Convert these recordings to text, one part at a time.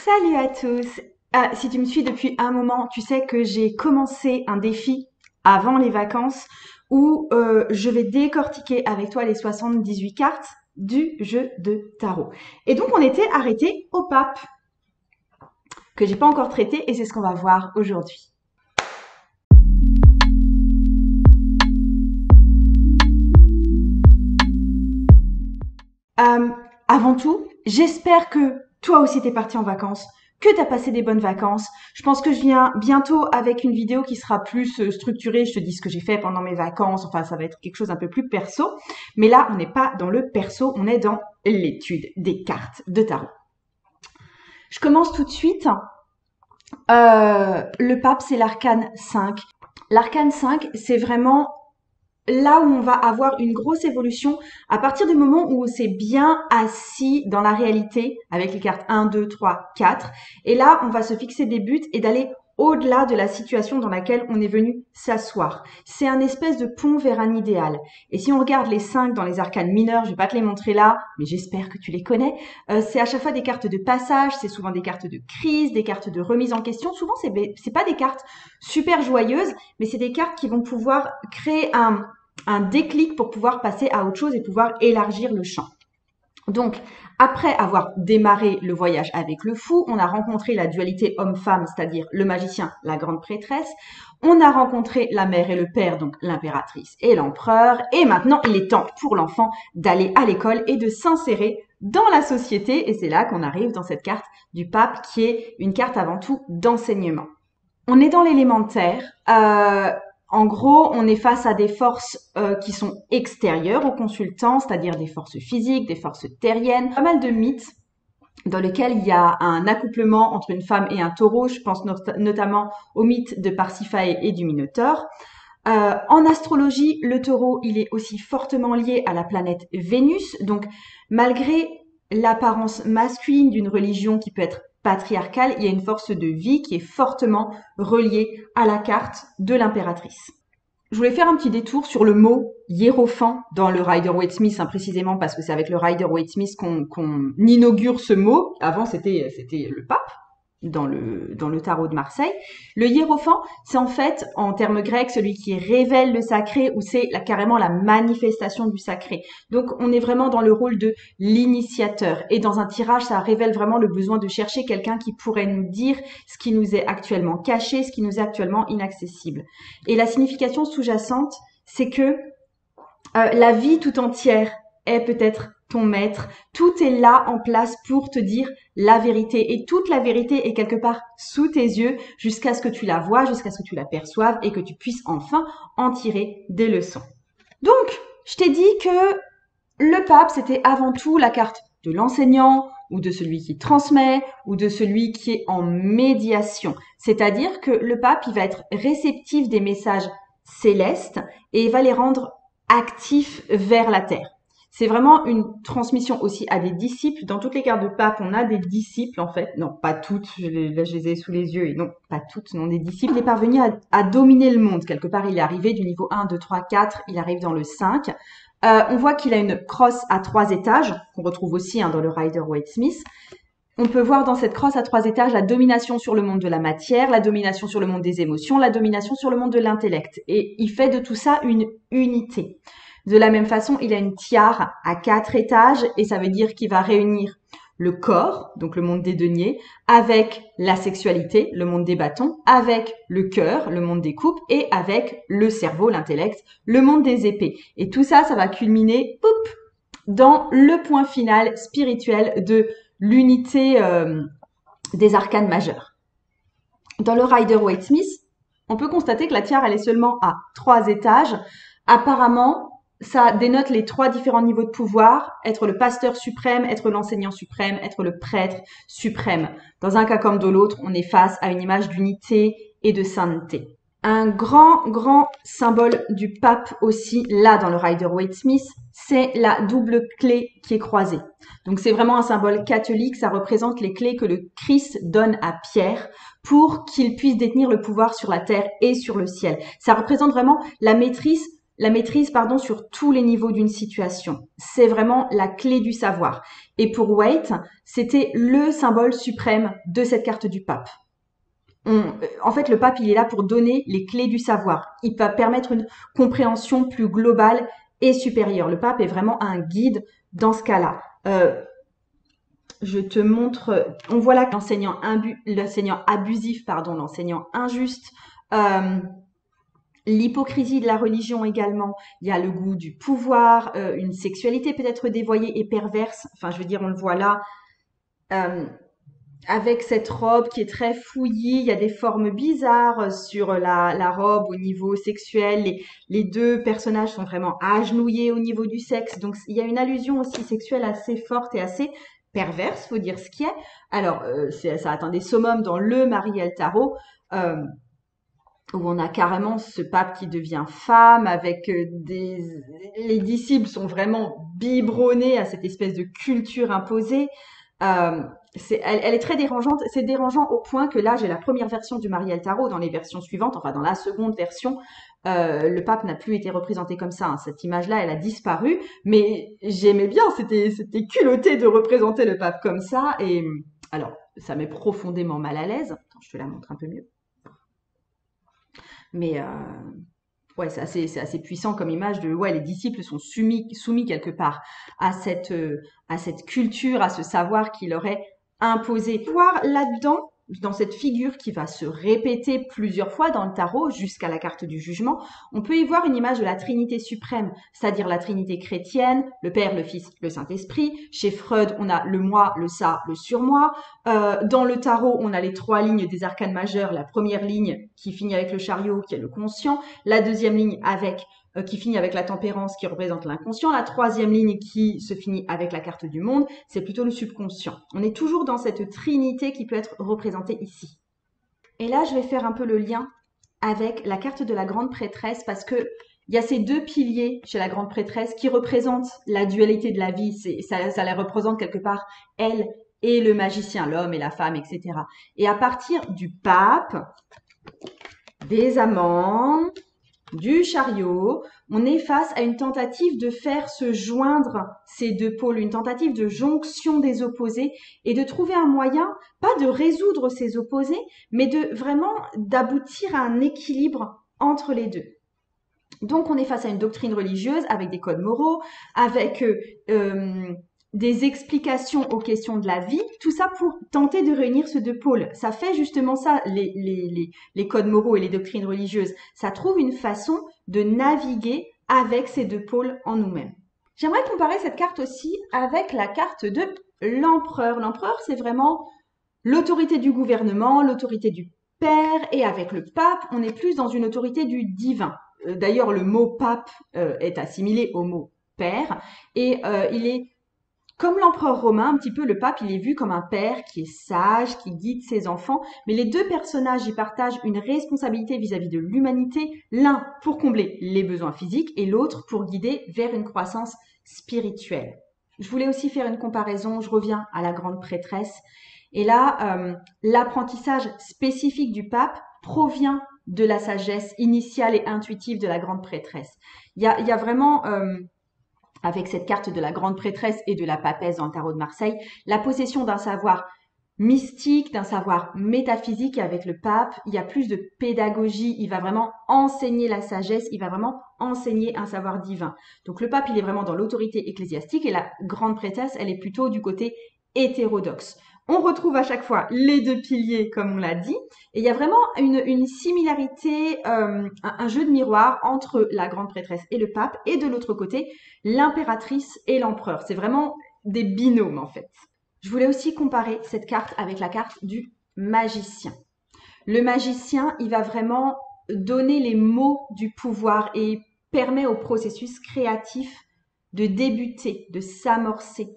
Salut à tous! Si tu me suis depuis un moment, tu sais que j'ai commencé un défi avant les vacances où je vais décortiquer avec toi les 78 cartes du jeu de tarot. Et donc on était arrêté au pape, que j'ai pas encore traité et c'est ce qu'on va voir aujourd'hui. Euh, Avant tout, j'espère que toi aussi t'es parti en vacances, que t'as passé des bonnes vacances. Je pense que je viens bientôt avec une vidéo qui sera plus structurée. Je te dis ce que j'ai fait pendant mes vacances. Enfin, ça va être quelque chose un peu plus perso. Mais là, on n'est pas dans le perso, on est dans l'étude des cartes de tarot. Je commence tout de suite. Le pape, c'est l'arcane 5. L'arcane 5, c'est vraiment là où on va avoir une grosse évolution à partir du moment où c'est bien assis dans la réalité avec les cartes 1, 2, 3, 4. Et là, on va se fixer des buts et d'aller au-delà de la situation dans laquelle on est venu s'asseoir. C'est un espèce de pont vers un idéal. Et si on regarde les 5 dans les arcanes mineurs, je vais pas te les montrer là, mais j'espère que tu les connais, c'est à chaque fois des cartes de passage, c'est souvent des cartes de crise, des cartes de remise en question. Souvent, c'est pas des cartes super joyeuses, mais c'est des cartes qui vont pouvoir créer un déclic pour pouvoir passer à autre chose et pouvoir élargir le champ. Donc, après avoir démarré le voyage avec le fou, on a rencontré la dualité homme-femme, c'est-à-dire le magicien, la grande prêtresse. On a rencontré la mère et le père, donc l'impératrice et l'empereur. Et maintenant, il est temps pour l'enfant d'aller à l'école et de s'insérer dans la société. Et c'est là qu'on arrive dans cette carte du pape qui est une carte avant tout d'enseignement. On est dans l'élémentaire. En gros, on est face à des forces qui sont extérieures aux consultants, c'est-à-dire des forces physiques, des forces terriennes, pas mal de mythes dans lesquels il y a un accouplement entre une femme et un taureau. Je pense notamment au mythe de Parsiphae et du Minotaure. En astrologie, le taureau, il est aussi fortement lié à la planète Vénus. Donc, malgré l'apparence masculine d'une religion qui peut être patriarcale, il y a une force de vie qui est fortement reliée à la carte de l'impératrice. Je voulais faire un petit détour sur le mot hiérophant dans le Rider-Waite-Smith, précisément parce que c'est avec le Rider-Waite-Smith qu'on inaugure ce mot. Avant, c'était le pape dans le tarot de Marseille. Le hiérophant, c'est en fait, en termes grecs, celui qui révèle le sacré ou c'est carrément la manifestation du sacré. Donc, on est vraiment dans le rôle de l'initiateur. Et dans un tirage, ça révèle vraiment le besoin de chercher quelqu'un qui pourrait nous dire ce qui nous est actuellement caché, ce qui nous est actuellement inaccessible. Et la signification sous-jacente, c'est que la vie tout entière est peut-être ton maître. Tout est là en place pour te dire la vérité. Et toute la vérité est quelque part sous tes yeux jusqu'à ce que tu la vois, jusqu'à ce que tu la perçoives et que tu puisses enfin en tirer des leçons. Donc, je t'ai dit que le pape, c'était avant tout la carte de l'enseignant ou de celui qui transmet ou de celui qui est en médiation. C'est-à-dire que le pape, il va être réceptif des messages célestes et il va les rendre actifs vers la terre. C'est vraiment une transmission aussi à des disciples. Dans toutes les cartes de pape, on a des disciples en fait. Non, pas toutes. Là, je les ai sous les yeux. Et non, pas toutes, non, des disciples. Il est parvenu à dominer le monde. Quelque part, il est arrivé du niveau 1, 2, 3, 4. Il arrive dans le 5. On voit qu'il a une crosse à 3 étages, qu'on retrouve aussi dans le Rider-Waite-Smith. On peut voir dans cette crosse à 3 étages la domination sur le monde de la matière, la domination sur le monde des émotions, la domination sur le monde de l'intellect. Et il fait de tout ça une unité. De la même façon, il a une tiare à 4 étages et ça veut dire qu'il va réunir le corps, donc le monde des deniers, avec la sexualité, le monde des bâtons, avec le cœur, le monde des coupes, et avec le cerveau, l'intellect, le monde des épées. Et tout ça, ça va culminer, dans le point final spirituel de l'unité des arcanes majeurs. Dans le Rider-Waite-Smith, on peut constater que la tiare, elle est seulement à 3 étages. Apparemment, ça dénote les 3 différents niveaux de pouvoir, être le pasteur suprême, être l'enseignant suprême, être le prêtre suprême. Dans un cas comme dans l'autre, on est face à une image d'unité et de sainteté. Un grand symbole du pape aussi, là dans le Rider-Waite-Smith, c'est la double clé qui est croisée. Donc c'est vraiment un symbole catholique, ça représente les clés que le Christ donne à Pierre pour qu'il puisse détenir le pouvoir sur la terre et sur le ciel. Ça représente vraiment la maîtrise, la maîtrise, pardon, sur tous les niveaux d'une situation. C'est vraiment la clé du savoir. Et pour Waite, c'était le symbole suprême de cette carte du pape. En fait, le pape, il est là pour donner les clés du savoir. Il va permettre une compréhension plus globale et supérieure. Le pape est vraiment un guide dans ce cas-là. Je te montre, on voit là l'enseignant abusif, pardon, l'enseignant injuste, l'hypocrisie de la religion également. Il y a le goût du pouvoir, une sexualité peut-être dévoyée et perverse. Enfin, je veux dire, on le voit là. Avec cette robe qui est très fouillie, il y a des formes bizarres sur la robe au niveau sexuel. Les deux personnages sont vraiment agenouillés au niveau du sexe. Donc, il y a une allusion aussi sexuelle assez forte et assez perverse, faut dire ce qui est. Alors, ça atteint des summums dans le Mariel Tarot, où on a carrément ce pape qui devient femme, avec les disciples sont vraiment biberonnés à cette espèce de culture imposée. Elle est très dérangeante. C'est dérangeant au point que là, j'ai la première version du Mariel Tarot. Dans les versions suivantes, enfin dans la seconde version, le pape n'a plus été représenté comme ça. Hein. Cette image-là, elle a disparu. Mais j'aimais bien. C'était culotté de représenter le pape comme ça. Et alors, ça met profondément mal à l'aise. Attends, je te la montre un peu mieux. Mais ouais, c'est assez puissant comme image de ouais, les disciples sont soumis quelque part à cette culture, à ce savoir qui leur est imposé. Voir là-dedans, dans cette figure qui va se répéter plusieurs fois dans le tarot jusqu'à la carte du jugement, on peut y voir une image de la Trinité suprême, c'est-à-dire la Trinité chrétienne, le Père, le Fils, le Saint-Esprit. Chez Freud, on a le moi, le ça, le surmoi. Dans le tarot, on a les trois lignes des arcanes majeures. La première ligne qui finit avec le chariot, qui est le conscient. La deuxième ligne qui finit avec la tempérance, qui représente l'inconscient. La troisième ligne qui se finit avec la carte du monde, c'est plutôt le subconscient. On est toujours dans cette trinité qui peut être représentée ici. Et là, je vais faire un peu le lien avec la carte de la grande prêtresse parce que il y a ces deux piliers chez la grande prêtresse qui représentent la dualité de la vie. Ça la représente quelque part, elle et le magicien, l'homme et la femme, etc. Et à partir du pape, des amants, du chariot, on est face à une tentative de faire se joindre ces deux pôles, une tentative de jonction des opposés et de trouver un moyen, pas de résoudre ces opposés, mais d'aboutir à un équilibre entre les deux. Donc on est face à une doctrine religieuse avec des codes moraux, avec des explications aux questions de la vie, tout ça pour tenter de réunir ces deux pôles. Ça fait justement ça, les codes moraux et les doctrines religieuses. Ça trouve une façon de naviguer avec ces deux pôles en nous-mêmes. J'aimerais comparer cette carte aussi avec la carte de l'empereur. L'empereur, c'est vraiment l'autorité du gouvernement, l'autorité du père, et avec le pape, on est plus dans une autorité du divin. D'ailleurs, le mot pape est assimilé au mot père, et il est comme l'empereur romain, un petit peu le pape, il est vu comme un père qui est sage, qui guide ses enfants, mais les deux personnages y partagent une responsabilité vis-à-vis de l'humanité, l'un pour combler les besoins physiques et l'autre pour guider vers une croissance spirituelle. Je voulais aussi faire une comparaison, je reviens à la grande prêtresse, et là, l'apprentissage spécifique du pape provient de la sagesse initiale et intuitive de la grande prêtresse. Il y a vraiment... avec cette carte de la grande prêtresse et de la papesse dans le tarot de Marseille, la possession d'un savoir mystique, d'un savoir métaphysique. Et avec le pape, il y a plus de pédagogie, il va vraiment enseigner la sagesse, il va vraiment enseigner un savoir divin. Donc le pape, il est vraiment dans l'autorité ecclésiastique et la grande prêtresse, elle est plutôt du côté hétérodoxe. On retrouve à chaque fois les deux piliers, comme on l'a dit, et il y a vraiment une similarité, un jeu de miroir entre la grande prêtresse et le pape, et de l'autre côté, l'impératrice et l'empereur. C'est vraiment des binômes, en fait. Je voulais aussi comparer cette carte avec la carte du magicien. Le magicien, il va vraiment donner les mots du pouvoir et permet au processus créatif de débuter, de s'amorcer.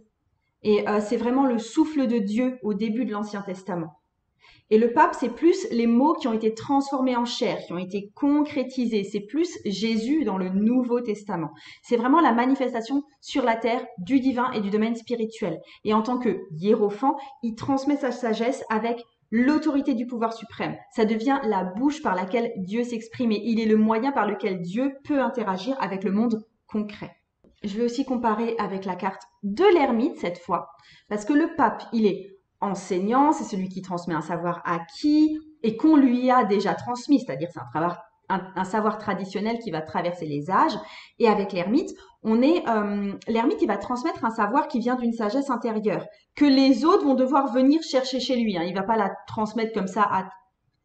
Et c'est vraiment le souffle de Dieu au début de l'Ancien Testament. Et le pape, c'est plus les mots qui ont été transformés en chair, qui ont été concrétisés. C'est plus Jésus dans le Nouveau Testament. C'est vraiment la manifestation sur la terre du divin et du domaine spirituel. Et en tant que hiérophant, il transmet sa sagesse avec l'autorité du pouvoir suprême. Ça devient la bouche par laquelle Dieu s'exprime et il est le moyen par lequel Dieu peut interagir avec le monde concret. Je vais aussi comparer avec la carte de l'ermite cette fois, parce que le pape, il est enseignant, c'est celui qui transmet un savoir acquis et qu'on lui a déjà transmis, c'est-à-dire c'est un savoir traditionnel qui va traverser les âges. Et avec l'ermite, l'ermite, il va transmettre un savoir qui vient d'une sagesse intérieure, que les autres vont devoir venir chercher chez lui. Il va pas la transmettre comme ça.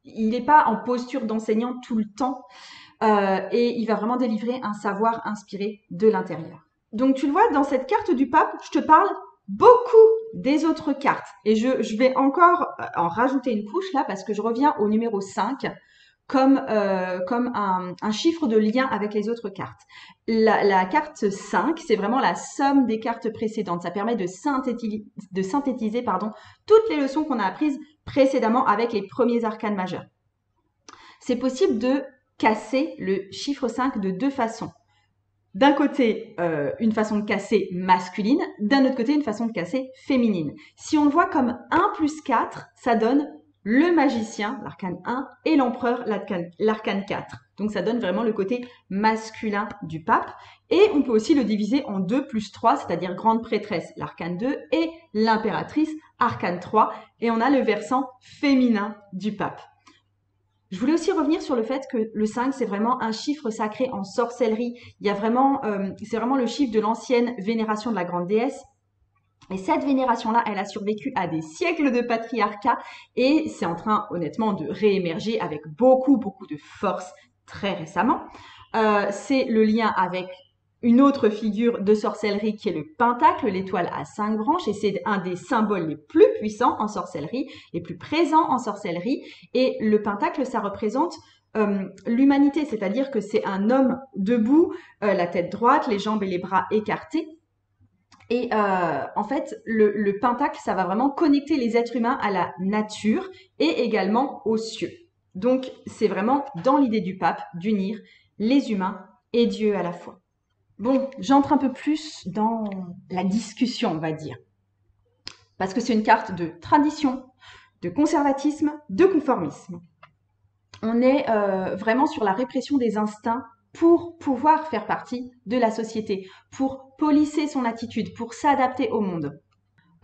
Il n'est pas en posture d'enseignant tout le temps. Et il va vraiment délivrer un savoir inspiré de l'intérieur. Donc tu le vois, dans cette carte du pape, je te parle beaucoup des autres cartes. Et je vais encore en rajouter une couche là parce que je reviens au numéro 5 comme un chiffre de lien avec les autres cartes. La carte 5, c'est vraiment la somme des cartes précédentes. Ça permet de synthétiser toutes les leçons qu'on a apprises précédemment avec les premiers arcanes majeurs. C'est possible de casser le chiffre 5 de deux façons. D'un côté, une façon de casser masculine, d'un autre côté, une façon de casser féminine. Si on le voit comme 1 plus 4, ça donne le magicien, l'arcane 1, et l'empereur, l'arcane 4. Donc ça donne vraiment le côté masculin du pape. Et on peut aussi le diviser en 2 plus 3, c'est-à-dire grande prêtresse, l'arcane 2, et l'impératrice, arcane 3. Et on a le versant féminin du pape. Je voulais aussi revenir sur le fait que le 5, c'est vraiment un chiffre sacré en sorcellerie. C'est vraiment le chiffre de l'ancienne vénération de la grande déesse. Et cette vénération-là, elle a survécu à des siècles de patriarcat et c'est en train, honnêtement, de réémerger avec beaucoup, beaucoup de force très récemment. C'est le lien avec une autre figure de sorcellerie qui est le pentacle, l'étoile à 5 branches, et c'est un des symboles les plus puissants en sorcellerie, les plus présents en sorcellerie. Et le pentacle, ça représente l'humanité, c'est-à-dire que c'est un homme debout, la tête droite, les jambes et les bras écartés. Et en fait, le pentacle, ça va vraiment connecter les êtres humains à la nature et également aux cieux. Donc, c'est vraiment dans l'idée du pape d'unir les humains et Dieu à la fois. Bon, j'entre un peu plus dans la discussion, on va dire. Parce que c'est une carte de tradition, de conservatisme, de conformisme. On est vraiment sur la répression des instincts pour pouvoir faire partie de la société, pour polisser son attitude, pour s'adapter au monde.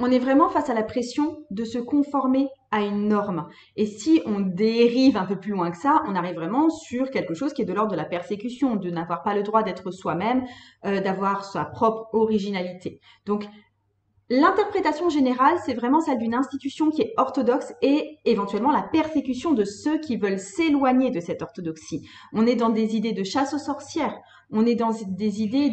On est vraiment face à la pression de se conformer à une norme. Et si on dérive un peu plus loin que ça, on arrive vraiment sur quelque chose qui est de l'ordre de la persécution, de n'avoir pas le droit d'être soi-même, d'avoir sa propre originalité. Donc, l'interprétation générale, c'est vraiment celle d'une institution qui est orthodoxe et éventuellement la persécution de ceux qui veulent s'éloigner de cette orthodoxie. On est dans des idées de chasse aux sorcières. On est dans des idées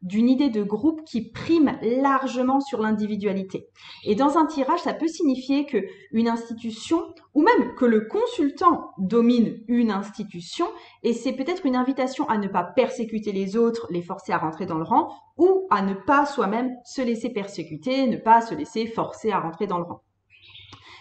d'une idée de groupe qui prime largement sur l'individualité. Et dans un tirage, ça peut signifier que une institution, ou même que le consultant domine une institution, et c'est peut-être une invitation à ne pas persécuter les autres, les forcer à rentrer dans le rang, ou à ne pas soi-même se laisser persécuter, ne pas se laisser forcer à rentrer dans le rang.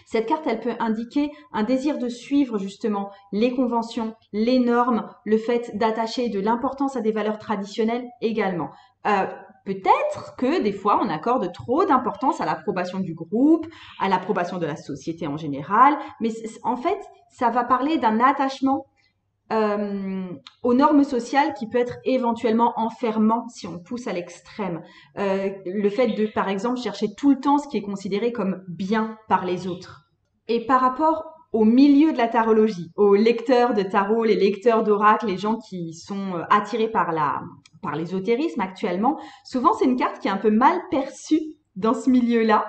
Cette carte, elle peut indiquer un désir de suivre justement les conventions, les normes, le fait d'attacher de l'importance à des valeurs traditionnelles également. Peut-être que des fois, on accorde trop d'importance à l'approbation du groupe, à l'approbation de la société en général, mais en fait, ça va parler d'un attachement aux normes sociales qui peut être éventuellement enfermant si on pousse à l'extrême. Le fait de, par exemple, chercher tout le temps ce qui est considéré comme bien par les autres. Et par rapport au milieu de la tarologie, aux lecteurs de tarot, les lecteurs d'oracle, les gens qui sont attirés par l'ésotérisme actuellement, souvent c'est une carte qui est un peu mal perçue dans ce milieu-là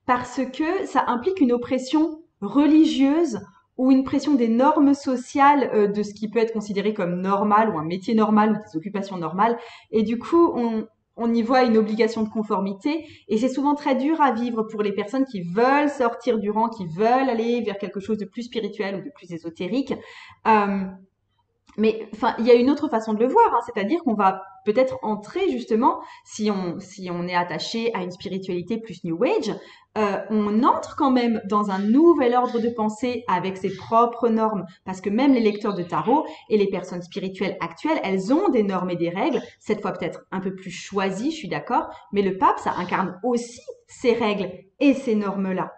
parce que ça implique une oppression religieuse ou une pression des normes sociales de ce qui peut être considéré comme normal ou un métier normal ou des occupations normales. Et du coup, on y voit une obligation de conformité et c'est souvent très dur à vivre pour les personnes qui veulent sortir du rang, qui veulent aller vers quelque chose de plus spirituel ou de plus ésotérique. Mais enfin, il y a une autre façon de le voir, hein, c'est-à-dire qu'on va peut-être entrer justement, si on est attaché à une spiritualité plus New Age, on entre quand même dans un nouvel ordre de pensée avec ses propres normes, parce que même les lecteurs de tarot et les personnes spirituelles actuelles, elles ont des normes et des règles, cette fois peut-être un peu plus choisies, je suis d'accord, mais le pape, ça incarne aussi ces règles et ces normes-là.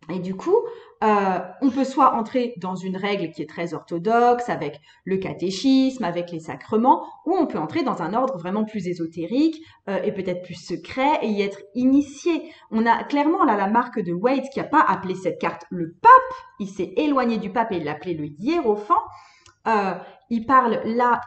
Et du coup, on peut soit entrer dans une règle qui est très orthodoxe, avec le catéchisme, avec les sacrements, ou on peut entrer dans un ordre vraiment plus ésotérique et peut-être plus secret et y être initié. On a clairement là la marque de Waite qui n'a pas appelé cette carte le pape, il s'est éloigné du pape et il l'a appelé le hiérophant. Euh,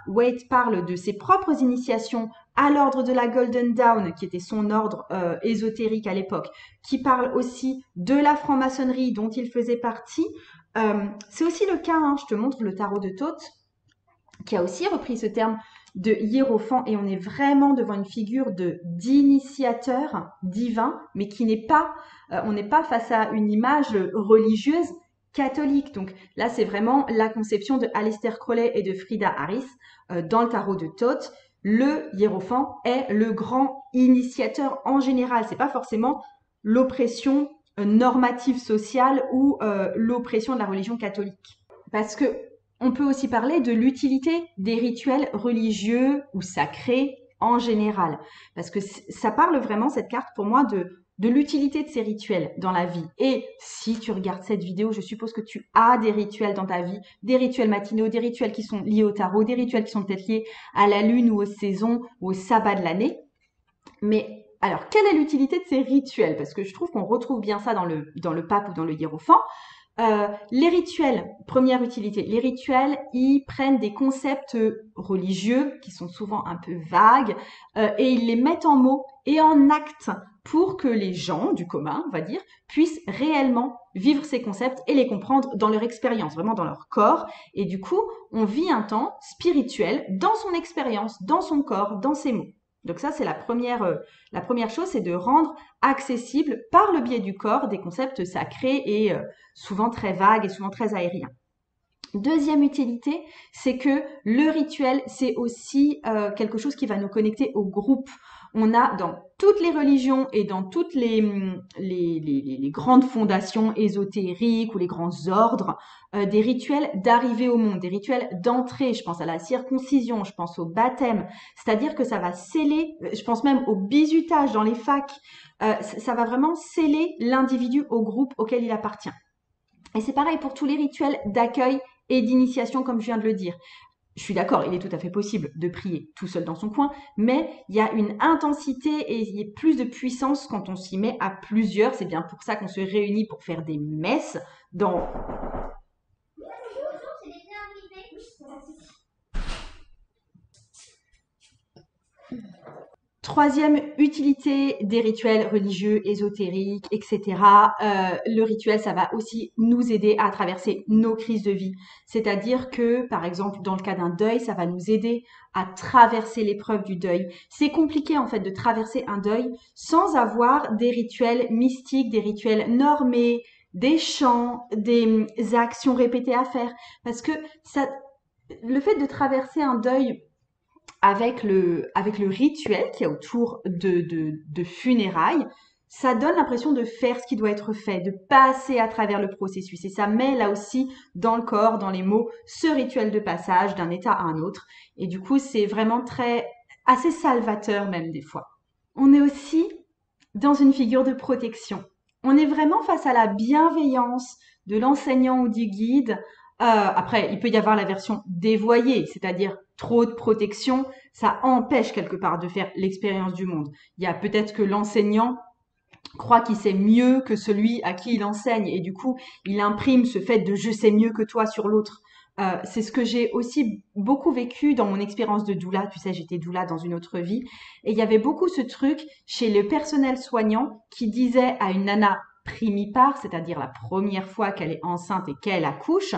Waite parle de ses propres initiations à l'ordre de la Golden Dawn, qui était son ordre ésotérique à l'époque, qui parle aussi de la franc-maçonnerie dont il faisait partie. C'est aussi le cas, hein, je te montre le tarot de Thoth, qui a aussi repris ce terme de hiérophant, et on est vraiment devant une figure d'initiateur divin, mais qui n'est pas, on n'est pas face à une image religieuse catholique. Donc là, c'est vraiment la conception de Aleister Crowley et de Frida Harris dans le tarot de Thoth. Le hiérophant est le grand initiateur en général. C'est pas forcément l'oppression normative sociale ou l'oppression de la religion catholique. Parce que on peut aussi parler de l'utilité des rituels religieux ou sacrés en général. Parce que ça parle vraiment, cette carte, pour moi, de l'utilité de ces rituels dans la vie. Et si tu regardes cette vidéo, je suppose que tu as des rituels dans ta vie, des rituels matinaux, des rituels qui sont liés au tarot, des rituels qui sont peut-être liés à la lune ou aux saisons ou au sabbat de l'année. Mais alors, quelle est l'utilité de ces rituels? Parce que je trouve qu'on retrouve bien ça dans le pape ou dans le hiérophant. Les rituels, première utilité, les rituels, ils prennent des concepts religieux qui sont souvent un peu vagues et ils les mettent en mots et en actes pour que les gens du commun, on va dire, puissent réellement vivre ces concepts et les comprendre dans leur expérience, vraiment dans leur corps. Et du coup, on vit un temps spirituel dans son expérience, dans son corps, dans ses mots. Donc ça, c'est la première chose, c'est de rendre accessible par le biais du corps des concepts sacrés et souvent très vagues et souvent très aériens. Deuxième utilité, c'est que le rituel, c'est aussi quelque chose qui va nous connecter au groupe. On a dans toutes les religions et dans toutes les grandes fondations ésotériques ou les grands ordres, des rituels d'arrivée au monde, des rituels d'entrée. Je pense à la circoncision, je pense au baptême. C'est-à-dire que ça va sceller, je pense même au bizutage dans les facs, ça va vraiment sceller l'individu au groupe auquel il appartient. Et c'est pareil pour tous les rituels d'accueil et d'initiation, comme je viens de le dire. Je suis d'accord, il est tout à fait possible de prier tout seul dans son coin, mais il y a une intensité et il y a plus de puissance quand on s'y met à plusieurs. C'est bien pour ça qu'on se réunit pour faire des messes dans... Troisième utilité des rituels religieux, ésotériques, etc. Le rituel, ça va aussi nous aider à traverser nos crises de vie. C'est-à-dire que, par exemple, dans le cas d'un deuil, ça va nous aider à traverser l'épreuve du deuil. C'est compliqué, en fait, de traverser un deuil sans avoir des rituels mystiques, des rituels normés, des chants, des actions répétées à faire. Parce que le fait de traverser un deuil avec le rituel qu'il y a autour de funérailles, ça donne l'impression de faire ce qui doit être fait, de passer à travers le processus. Et ça met là aussi dans le corps, dans les mots, ce rituel de passage d'un état à un autre. Et du coup, c'est vraiment assez salvateur même des fois. On est aussi dans une figure de protection. On est vraiment face à la bienveillance de l'enseignant ou du guide. Après, il peut y avoir la version dévoyée, c'est-à-dire trop de protection, ça empêche quelque part de faire l'expérience du monde. Il y a peut-être que l'enseignant croit qu'il sait mieux que celui à qui il enseigne et du coup, il imprime ce fait de je sais mieux que toi sur l'autre. C'est ce que j'ai aussi beaucoup vécu dans mon expérience de doula. Tu sais, j'étais doula dans une autre vie. Et il y avait beaucoup ce truc chez le personnel soignant qui disait à une nana primipare, c'est-à-dire la première fois qu'elle est enceinte et qu'elle accouche,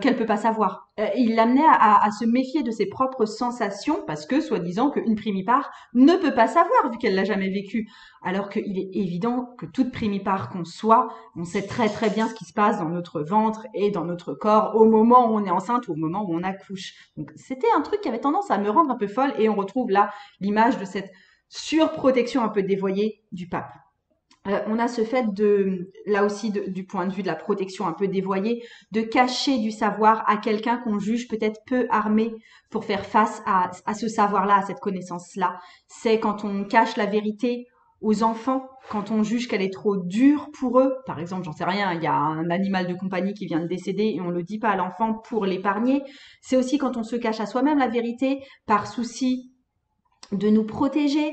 qu'elle peut pas savoir. Il l'amenait à se méfier de ses propres sensations parce que, soi-disant, qu'une primipare ne peut pas savoir vu qu'elle l'a jamais vécu. Alors qu'il est évident que toute primipare qu'on soit, on sait très très bien ce qui se passe dans notre ventre et dans notre corps au moment où on est enceinte ou au moment où on accouche. Donc c'était un truc qui avait tendance à me rendre un peu folle et on retrouve là l'image de cette surprotection un peu dévoyée du pape. On a ce fait là aussi, du point de vue de la protection un peu dévoyée, de cacher du savoir à quelqu'un qu'on juge peut-être peu armé pour faire face à ce savoir-là, à cette connaissance-là. C'est quand on cache la vérité aux enfants quand on juge qu'elle est trop dure pour eux. Par exemple, j'en sais rien, il y a un animal de compagnie qui vient de décéder et on le dit pas à l'enfant pour l'épargner. C'est aussi quand on se cache à soi-même la vérité par souci de nous protéger.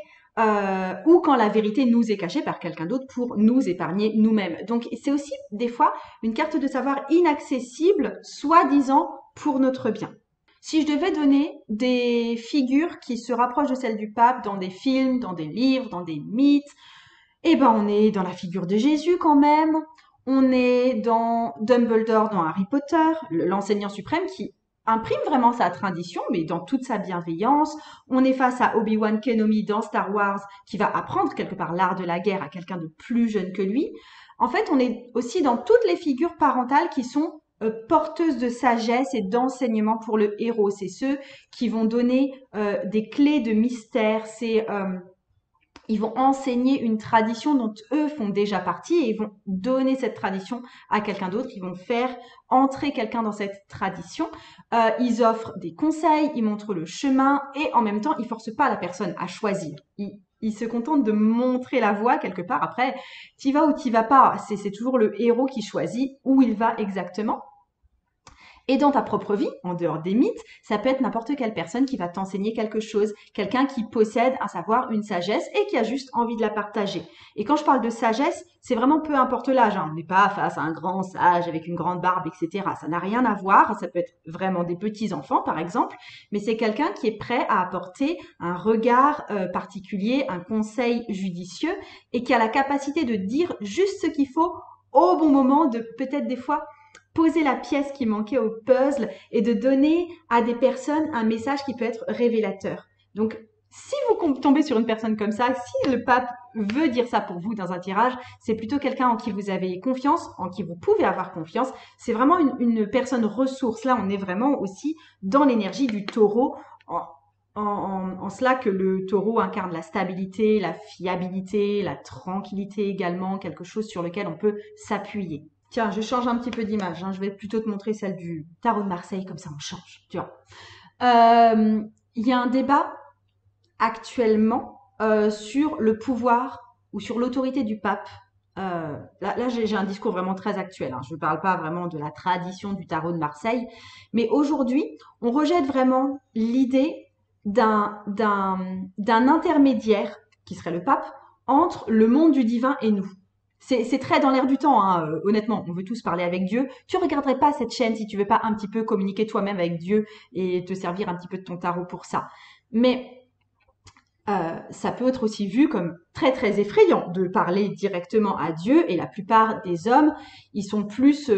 Ou quand la vérité nous est cachée par quelqu'un d'autre pour nous épargner nous-mêmes. Donc c'est aussi des fois une carte de savoir inaccessible, soi-disant pour notre bien. Si je devais donner des figures qui se rapprochent de celles du pape dans des films, dans des livres, dans des mythes, eh ben on est dans la figure de Jésus quand même. On est dans Dumbledore dans Harry Potter, l'enseignant suprême qui imprime vraiment sa tradition, mais dans toute sa bienveillance. On est face à Obi-Wan Kenobi dans Star Wars, qui va apprendre quelque part l'art de la guerre à quelqu'un de plus jeune que lui. En fait, on est aussi dans toutes les figures parentales qui sont porteuses de sagesse et d'enseignement pour le héros. C'est ceux qui vont donner des clés de mystère. Ils vont enseigner une tradition dont eux font déjà partie et ils vont donner cette tradition à quelqu'un d'autre. Ils vont faire entrer quelqu'un dans cette tradition. Ils offrent des conseils, ils montrent le chemin et en même temps, ils forcent pas la personne à choisir. Ils se contentent de montrer la voie quelque part. Après, t'y vas ou t'y vas pas. C'est toujours le héros qui choisit où il va exactement. Et dans ta propre vie, en dehors des mythes, ça peut être n'importe quelle personne qui va t'enseigner quelque chose, quelqu'un qui possède un savoir, une sagesse et qui a juste envie de la partager. Et quand je parle de sagesse, c'est vraiment peu importe l'âge. On n'est pas face à un grand sage avec une grande barbe, etc. Ça n'a rien à voir. Ça peut être vraiment des petits enfants, par exemple, mais c'est quelqu'un qui est prêt à apporter un regard particulier, un conseil judicieux et qui a la capacité de dire juste ce qu'il faut au bon moment, de peut-être des fois poser la pièce qui manquait au puzzle et de donner à des personnes un message qui peut être révélateur. Donc, si vous tombez sur une personne comme ça, si le pape veut dire ça pour vous dans un tirage, c'est plutôt quelqu'un en qui vous avez confiance, en qui vous pouvez avoir confiance. C'est vraiment une personne ressource. Là, on est vraiment aussi dans l'énergie du taureau, en cela que le taureau incarne la stabilité, la fiabilité, la tranquillité également, quelque chose sur lequel on peut s'appuyer. Tiens, je change un petit peu d'image. Je vais plutôt te montrer celle du tarot de Marseille, comme ça on change. Tu vois. Il y a un débat actuellement sur le pouvoir ou sur l'autorité du pape. Là j'ai un discours vraiment très actuel. Je ne parle pas vraiment de la tradition du tarot de Marseille, mais aujourd'hui, on rejette vraiment l'idée d'un intermédiaire qui serait le pape entre le monde du divin et nous. C'est très dans l'air du temps, honnêtement. On veut tous parler avec Dieu. Tu regarderais pas cette chaîne si tu veux pas un petit peu communiquer toi-même avec Dieu et te servir un petit peu de ton tarot pour ça. Mais ça peut être aussi vu comme très très effrayant de parler directement à Dieu et la plupart des hommes, ils sont plus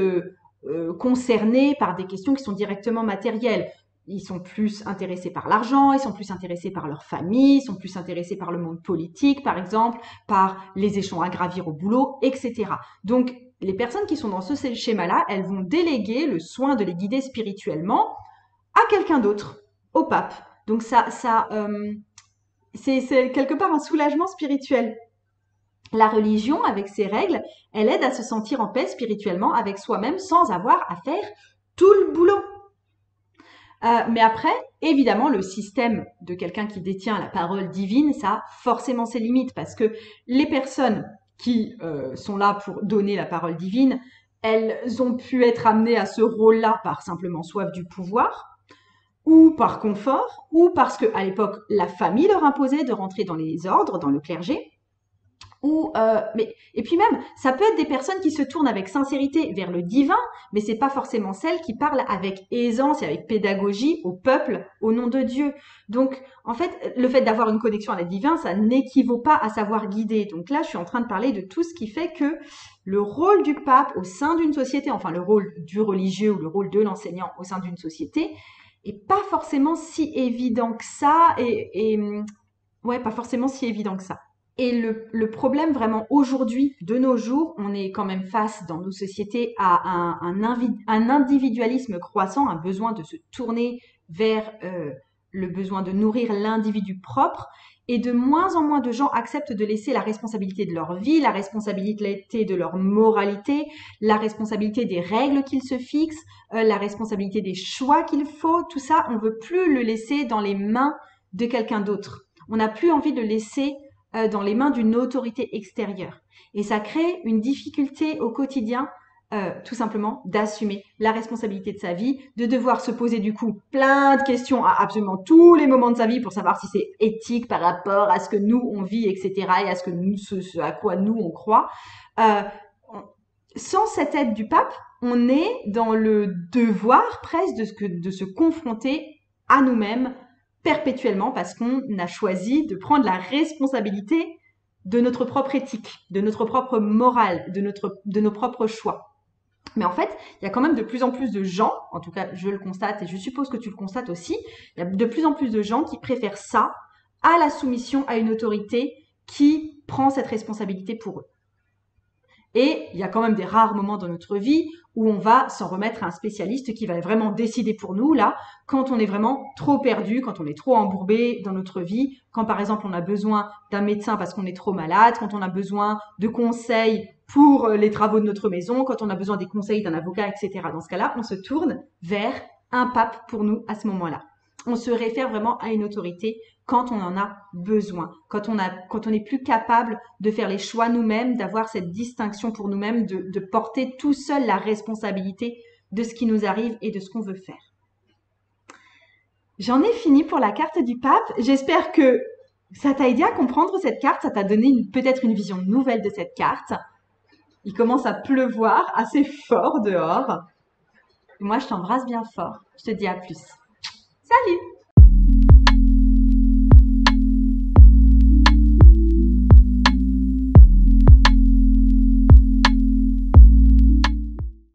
concernés par des questions qui sont directement matérielles. Ils sont plus intéressés par l'argent, ils sont plus intéressés par leur famille, ils sont plus intéressés par le monde politique, par exemple, par les échelons à gravir au boulot, etc. Donc, les personnes qui sont dans ce schéma-là, elles vont déléguer le soin de les guider spirituellement à quelqu'un d'autre, au pape. Donc, c'est quelque part un soulagement spirituel. La religion, avec ses règles, elle aide à se sentir en paix spirituellement avec soi-même sans avoir à faire tout le boulot. Mais après, évidemment, le système de quelqu'un qui détient la parole divine, ça a forcément ses limites parce que les personnes qui sont là pour donner la parole divine, elles ont pu être amenées à ce rôle-là par simplement soif du pouvoir, ou par confort, ou parce que à l'époque la famille leur imposait de rentrer dans les ordres, dans le clergé. Et puis même, ça peut être des personnes qui se tournent avec sincérité vers le divin, mais c'est pas forcément celles qui parlent avec aisance et avec pédagogie au peuple, au nom de Dieu. Donc, en fait, le fait d'avoir une connexion à la divin, ça n'équivaut pas à savoir guider. Donc là, je suis en train de parler de tout ce qui fait que le rôle du pape au sein d'une société, enfin le rôle du religieux ou le rôle de l'enseignant au sein d'une société, est pas forcément si évident que ça, pas forcément si évident que ça. Et le problème vraiment aujourd'hui, de nos jours, on est quand même face dans nos sociétés à un individualisme croissant, un besoin de se tourner vers le besoin de nourrir l'individu propre. Et de moins en moins de gens acceptent de laisser la responsabilité de leur vie, la responsabilité de leur moralité, la responsabilité des règles qu'ils se fixent, la responsabilité des choix qu'il faut. Tout ça, on veut plus le laisser dans les mains de quelqu'un d'autre. On n'a plus envie de laisser dans les mains d'une autorité extérieure. Et ça crée une difficulté au quotidien, tout simplement, d'assumer la responsabilité de sa vie, de devoir se poser du coup plein de questions à absolument tous les moments de sa vie pour savoir si c'est éthique par rapport à ce que nous on vit, etc. et à ce à quoi nous on croit. Euh, Sans cette aide du pape, on est dans le devoir presque de se confronter à nous-mêmes perpétuellement parce qu'on a choisi de prendre la responsabilité de notre propre éthique, de notre propre morale, de nos propres choix. Mais en fait, il y a quand même de plus en plus de gens, en tout cas je le constate et je suppose que tu le constates aussi, il y a de plus en plus de gens qui préfèrent ça à la soumission à une autorité qui prend cette responsabilité pour eux. Et il y a quand même des rares moments dans notre vie où on va s'en remettre à un spécialiste qui va vraiment décider pour nous, là, quand on est vraiment trop perdu, quand on est trop embourbé dans notre vie, quand par exemple on a besoin d'un médecin parce qu'on est trop malade, quand on a besoin de conseils pour les travaux de notre maison, quand on a besoin des conseils d'un avocat, etc. Dans ce cas-là, on se tourne vers un pape pour nous à ce moment-là. On se réfère vraiment à une autorité quand on en a besoin, quand on est plus capable de faire les choix nous-mêmes, d'avoir cette distinction pour nous-mêmes, de porter tout seul la responsabilité de ce qui nous arrive et de ce qu'on veut faire. J'en ai fini pour la carte du pape. J'espère que ça t'a aidé à comprendre cette carte, ça t'a donné peut-être une vision nouvelle de cette carte. Il commence à pleuvoir assez fort dehors. Moi, je t'embrasse bien fort. Je te dis à plus. Salut!